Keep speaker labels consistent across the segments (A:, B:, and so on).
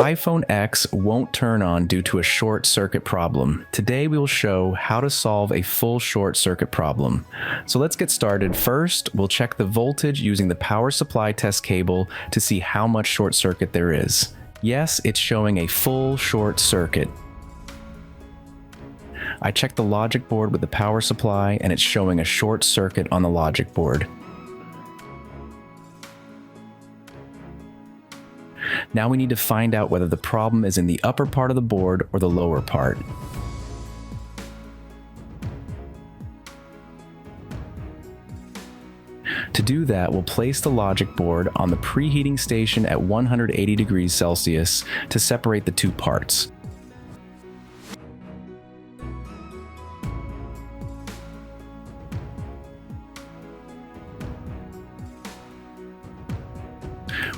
A: iPhone X won't turn on due to a short circuit problem. Today we will show how to solve a full short circuit problem. So let's get started. First, we'll check the voltage using the power supply test cable to see how much short circuit there is. Yes, it's showing a full short circuit. I checked the logic board with the power supply and it's showing a short circuit on the logic board. Now we need to find out whether the problem is in the upper part of the board or the lower part. To do that, we'll place the logic board on the preheating station at 180 degrees Celsius to separate the two parts.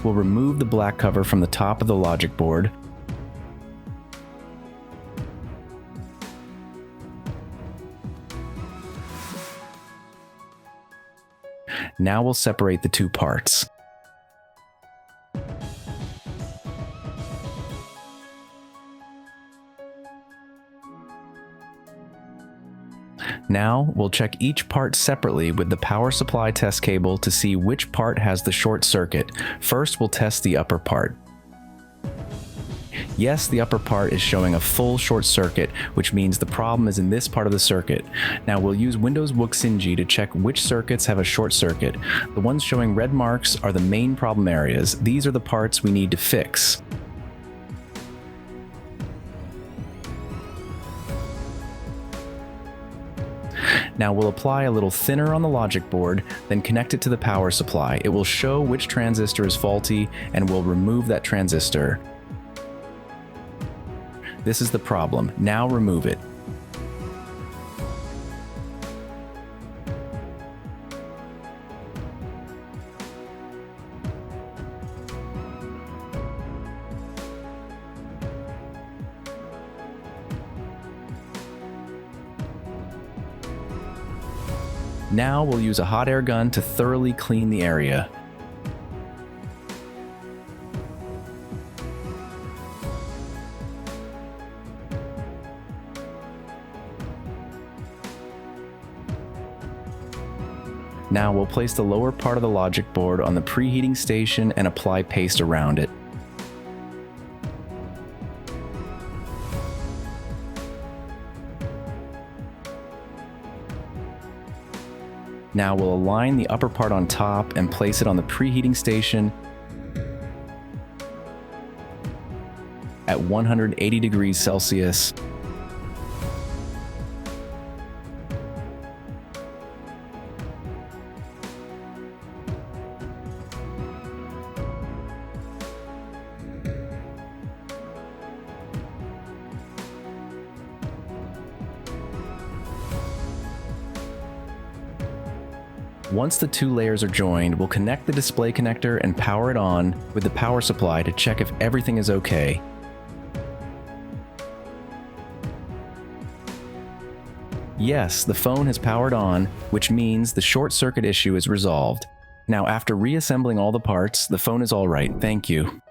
A: We'll remove the black cover from the top of the logic board. Now we'll separate the two parts. Now, we'll check each part separately with the power supply test cable to see which part has the short circuit. First, we'll test the upper part. Yes, the upper part is showing a full short circuit, which means the problem is in this part of the circuit. Now, we'll use Windows Wuxinji to check which circuits have a short circuit. The ones showing red marks are the main problem areas. These are the parts we need to fix. Now we'll apply a little thinner on the logic board, then connect it to the power supply. It will show which transistor is faulty, and we'll remove that transistor. This is the problem. Now remove it. Now we'll use a hot air gun to thoroughly clean the area. Now we'll place the lower part of the logic board on the preheating station and apply paste around it. Now we'll align the upper part on top and place it on the preheating station at 180 degrees Celsius. Once the two layers are joined, we'll connect the display connector and power it on with the power supply to check if everything is okay. Yes, the phone has powered on, which means the short circuit issue is resolved. Now, after reassembling all the parts, the phone is all right. Thank you.